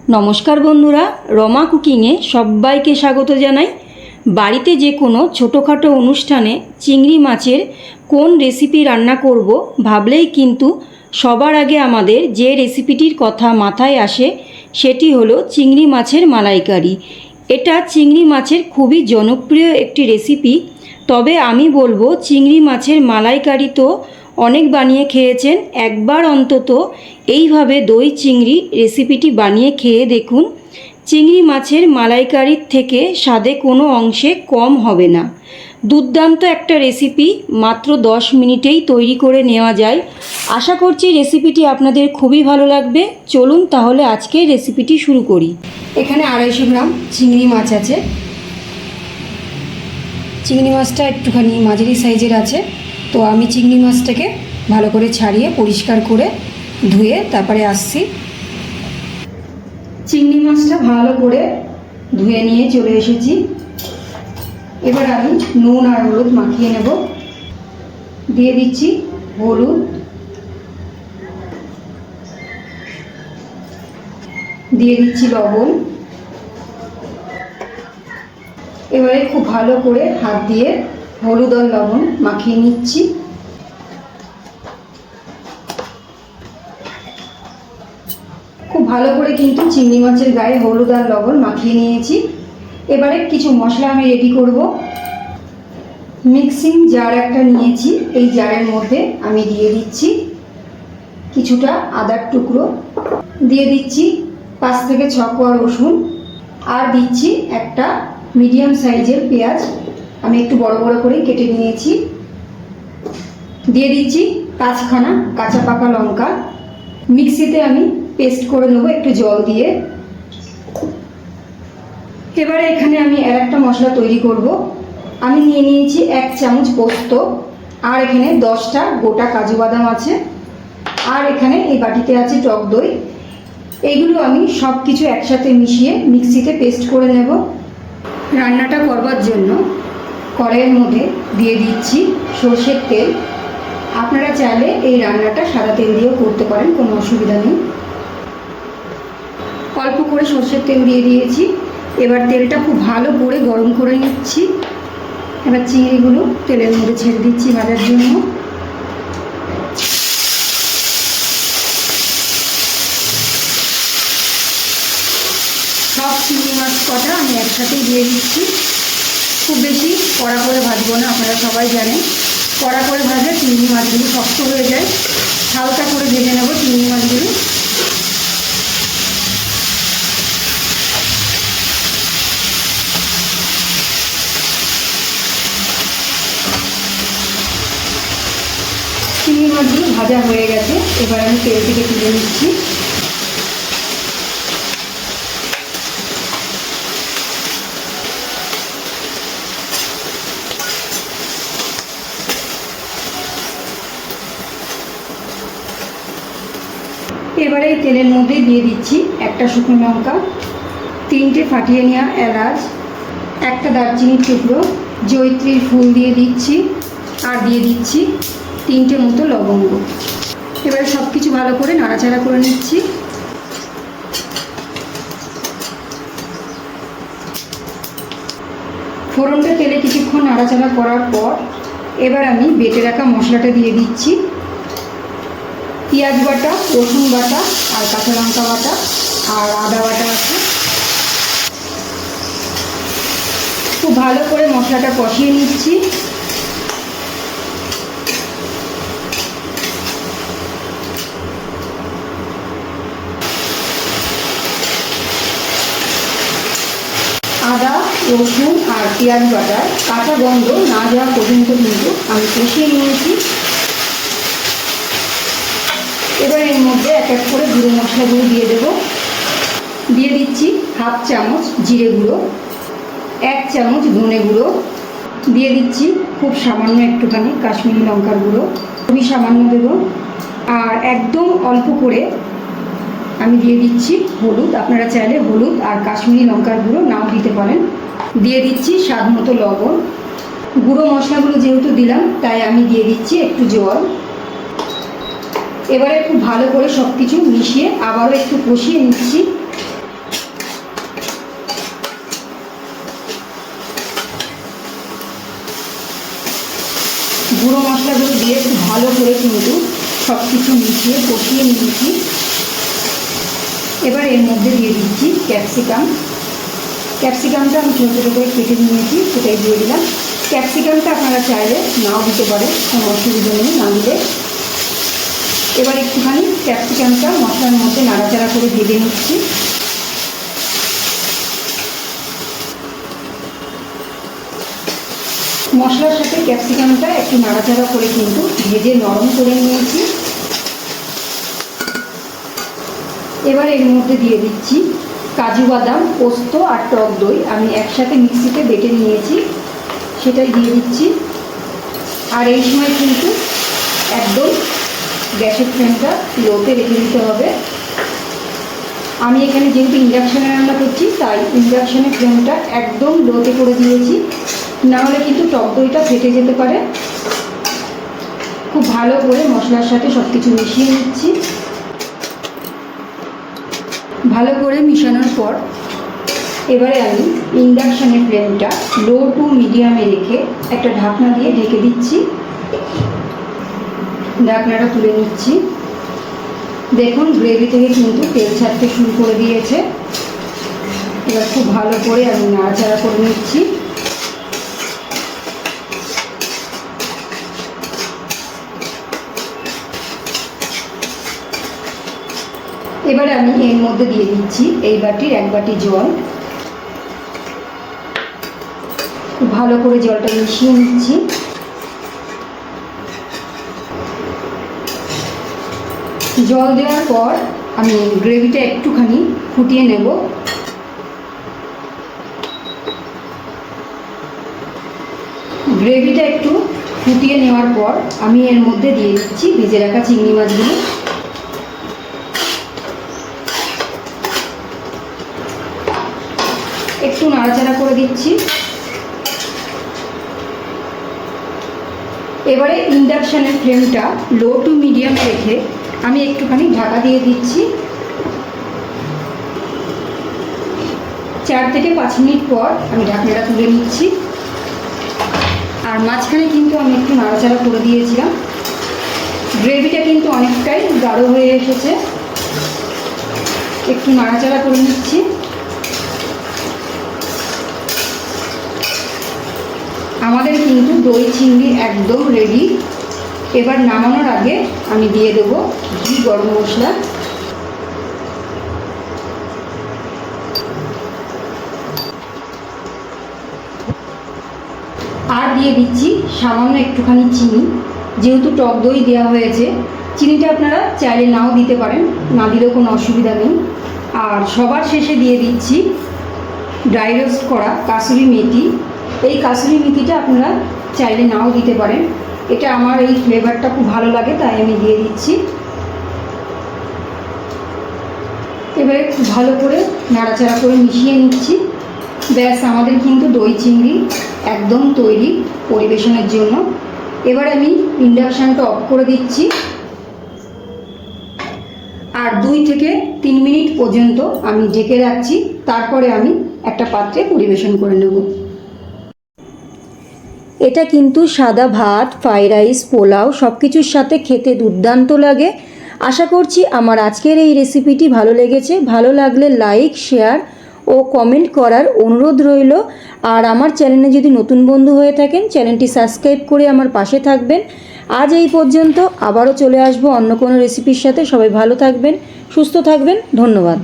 নমস্কার বন্ধুরা, রমা কুকিংয়ে সবাইকে স্বাগত জানাই। বাড়িতে যে কোনো ছোটোখাটো অনুষ্ঠানে চিংড়ি মাছের কোন রেসিপি রান্না করব ভাবলেই কিন্তু সবার আগে আমাদের যে রেসিপিটির কথা মাথায় আসে সেটি হলো চিংড়ি মাছের মালাইকারি। এটা চিংড়ি মাছের খুবই জনপ্রিয় একটি রেসিপি। তবে আমি বলবো চিংড়ি মাছের মালাইকারি তো অনেক বানিয়ে খেয়েছেন, একবার অন্তত এইভাবে দই চিংড়ি রেসিপিটি বানিয়ে খেয়ে দেখুন। চিংড়ি মাছের মালাইকারির থেকে স্বাদে কোনো অংশে কম হবে না। দুর্দান্ত একটা রেসিপি, মাত্র 10 মিনিটেই তৈরি করে নেওয়া যায়। আশা করছি রেসিপিটি আপনাদের খুবই ভালো লাগবে। চলুন তাহলে আজকে রেসিপিটি শুরু করি। এখানে 250 গ্রাম চিংড়ি মাছ আছে। চিংড়ি মাছটা একটুখানি মাঝারি সাইজের আছে, তো আমি চিংড়ি মাছটাকে ভালো করে ছাড়িয়ে পরিষ্কার করে ধুয়ে তারপরে আসছি। চিংড়ি মাছটা ভালো করে ধুয়ে নিয়ে চলে এসেছি। এবার আমি নুন আর হলুদ মাখিয়ে নেব। দিয়ে দিচ্ছি হলুদ, দিয়ে দিচ্ছি লবণ। এবারে খুব ভালো করে হাত দিয়ে হলুদ আর লবণ মাখিয়ে নিচ্ছি। খুব ভালো করে কিন্তু চিংড়ি মাছের গায়ে হলুদ আর লবণ মাখিয়ে নিয়েছি। এবারে কিছু মশলা আমি রেডি করব। মিক্সিং জার একটা নিয়েছি, এই জারের মধ্যে আমি দিয়ে দিচ্ছি কিছুটা আদার টুকরো, দিয়ে দিচ্ছি 5 থেকে 6 কোয়া রসুন, আর দিচ্ছি একটা মিডিয়াম সাইজের পেঁয়াজ, আমি একটু বড় বড় করে কেটে নিয়েছি। দিয়ে দিচ্ছি 5খানা কাঁচা পাকা লঙ্কা। মিক্সিতে আমি পেস্ট করে নেব একটু জল দিয়ে। এবারে এখানে আমি আর একটা মশলা তৈরি করব। আমি নিয়ে নিয়েছি 1 চামচ পোস্ত, আর এখানে 10টা গোটা কাজু বাদাম আছে, আর এখানে এই বাটিতে আছে টক দই। এইগুলো আমি সব কিছু একসাথে মিশিয়ে মিক্সিতে পেস্ট করে নেব। রান্নাটা করবার জন্য কড়াইয়ের মধ্যে দিয়ে দিচ্ছি সরষের তেল। আপনারা চাইলে এই রান্নাটা সাদা তেল দিয়েও করতে পারেন, কোনো অসুবিধা নেই। অল্প করে সরষের তেল দিয়ে দিয়েছি। এবার তেলটা খুব ভালো করে গরম করে নিচ্ছি। এবার চিংড়িগুলো তেলের মধ্যে ছেড়ে দিচ্ছি ভাজার জন্য। সব চিংড়ি মাছ কটা আমি একসাথেই দিয়ে দিচ্ছি। খুব বেশি কড়া করে ভাজবো না, আপনারা সবাই জানেন কড়া করে ভাজলে চিংড়ি মাছগুলো শক্ত হয়ে যায়। হালকা করে ভেজে নেব চিংড়ি মাছগুলো। চিংড়ি মাছগুলো ভাজা হয়ে গেছে, এবার আমি তেল থেকে তুলে নিচ্ছি। এবারে এই তেলের মধ্যে দিয়ে দিচ্ছি একটা শুকনো লঙ্কা, 3টে ফাটিয়ে নেওয়া এলাচ, একটা দারচিনির টুকরো, জয়িত্রীর ফুল দিয়ে দিচ্ছি, আর দিয়ে দিচ্ছি 3টে মতো লবঙ্গ। এবারে সব কিছু ভালো করে নাড়াচাড়া করে নিচ্ছি। ফোড়নটা তেলে কিছুক্ষণ নাড়াচাড়া করার পর এবার আমি বেটে রাখা মশলাটা দিয়ে দিচ্ছি। পেঁয়াজ বাটা, রসুন বাটা, আর কাঁচা লঙ্কা বাটা, আর আদা বাটা আছে। খুব ভালো করে মশলাটা কষিয়ে নিচ্ছি। আদা, রসুন আর পেঁয়াজ বাটার কাঁচা গন্ধ না যাওয়া পর্যন্ত কিন্তু আমি কষিয়ে নিয়েছি। এবার এর মধ্যে এক এক করে গুঁড়ো মশলাগুলো দিয়ে দেব। দিয়ে দিচ্ছি 1/2 চামচ জিরে গুঁড়ো, 1 চামচ ধনে গুঁড়ো, দিয়ে দিচ্ছি খুব সামান্য একটুখানি কাশ্মীরি লঙ্কার গুঁড়ো, খুবই সামান্য দেব। আর একদম অল্প করে আমি দিয়ে দিচ্ছি হলুদ। আপনারা চাইলে হলুদ আর কাশ্মীরি লঙ্কার গুঁড়ো নাও দিতে পারেন। দিয়ে দিচ্ছি স্বাদ মতো লবণ। গুঁড়ো মশলাগুলো যেহেতু দিলাম তাই আমি দিয়ে দিচ্ছি একটু জল। এবারে খুব ভালো করে সব কিছু মিশিয়ে আবারও একটু কষিয়ে নিচ্ছি। ভালো করে কিন্তু সব কিছু মিশিয়ে কষিয়ে নিয়েছি। এবার এর মধ্যে দিয়ে দিচ্ছি ক্যাপসিকামটা আমি ছোটো ছোটো করে কেটে নিয়েছি, সেটাই দিয়ে দিলাম। ক্যাপসিকামটা আপনারা চাইলে নাও দিতে পারেন, কোনো অসুবিধা নেই না দিলে। এবার একটুখানি ক্যাপসিকামটা মশলার মধ্যে নাড়াচাড়া করে ভেজে নিচ্ছি। মশলার সাথে ক্যাপসিকামটা একটু নাড়াচাড়া করে কিন্তু ভেজে নরম করে নিয়েছি। এবার এর মধ্যে দিয়ে দিচ্ছি কাজু বাদাম, পোস্ত আর টক দই আমি একসাথে মিক্সিতে বেটে নিয়েছি, সেটাই দিয়ে দিচ্ছি। আর এই সময় কিন্তু একদম গ্যাসের ফ্লেমটা লোতে রেখে দিতে হবে। আমি এখানে যেহেতু ইন্ডাকশানে রান্না করছি, তাই ইন্ডাকশানের ফ্লেমটা একদম লোতে করে দিয়েছি, নাহলে কিন্তু টক দইটা ফেটে যেতে পারে। খুব ভালো করে মশলার সাথে সব কিছু মিশিয়ে নিচ্ছি। ভালো করে মিশানোর পর এবারে আমি ইন্ডাকশানের ফ্লেমটা লো টু মিডিয়ামে রেখে একটা ঢাকনা দিয়ে ঢেকে দিচ্ছি। ঢাকনাটা তুলে নিচ্ছি। দেখুন গ্রেভি থেকে কিন্তু তেল ছাড়তে শুরু করে দিয়েছে। এবার খুব ভালো করে আমি নাড়াচাড়া করে নিচ্ছি। এবারে আমি এর মধ্যে দিয়ে দিচ্ছি এই বাটির 1 বাটি জল। খুব ভালো করে জলটা মিশিয়ে নিচ্ছি। জল দেওয়ার পর আমি গ্রেভিটা একটুখানি ফুটিয়ে নেব। গ্রেভিটা একটু ফুটিয়ে নেওয়ার পর আমি এর মধ্যে দিয়ে দিচ্ছি ভেজে রাখা চিংড়ি মাছগুলো। একটু নাড়াচাড়া করে দিচ্ছি। এবারে ইন্ডাকশানের ফ্লেমটা লো টু মিডিয়ামে রেখে আমি একটুখানি ঢাকা দিয়ে দিচ্ছি। 4 থেকে 5 মিনিট পর আমি ঢাকনাটা তুলে নিচ্ছি। আর মাঝখানে কিন্তু আমি একটু নাড়াচাড়া করে দিয়েছিলাম। গ্রেভিটা কিন্তু অনেকটাই গাঢ় হয়ে এসেছে। একটু নাড়াচাড়া করে নিচ্ছি। আমাদের কিন্তু দই চিংড়ি একদম রেডি। এবার নামানোর আগে আমি দিয়ে দেবো ঘি গরম মশলা। আর দিয়ে দিচ্ছি সামান্য একটুখানি চিনি। যেহেতু টক দই দেওয়া হয়েছে, চিনিটা আপনারা চাইলে নাও দিতে পারেন, না দিলেও কোনো অসুবিধা নেই। আর সবার শেষে দিয়ে দিচ্ছি ড্রাই রোস্ট করা কাসুরি মেথি। এই কাসুরি মেথিটা আপনারা চাইলে নাও দিতে পারেন, এটা আমার এই ফ্লেভারটা খুব ভালো লাগে তাই আমি দিয়ে দিচ্ছি। এবারে খুব ভালো করে নাড়াচাড়া করে মিশিয়ে নিচ্ছি। ব্যাস আমাদের কিন্তু দই চিংড়ি একদম তৈরি পরিবেশনের জন্য। এবার আমি ইন্ডাকশানটা অফ করে দিচ্ছি। আর 2 থেকে 3 মিনিট পর্যন্ত আমি ঢেকে রাখছি, তারপরে আমি একটা পাত্রে পরিবেশন করে নেব। এটা কিন্তু সাদা ভাত, ফ্রাইড রাইস, পোলাও সব কিছুর সাথে খেতে দুর্দান্ত লাগে। আশা করছি আমার আজকের এই রেসিপিটি ভালো লেগেছে। ভালো লাগলে লাইক, শেয়ার ও কমেন্ট করার অনুরোধ রইল। আর আমার চ্যানেলে যদি নতুন বন্ধু হয়ে থাকেন, চ্যানেলটি সাবস্ক্রাইব করে আমার পাশে থাকবেন। আজ এই পর্যন্ত, আবারও চলে আসবো অন্য কোনো রেসিপির সাথে। সবাই ভালো থাকবেন, সুস্থ থাকবেন। ধন্যবাদ।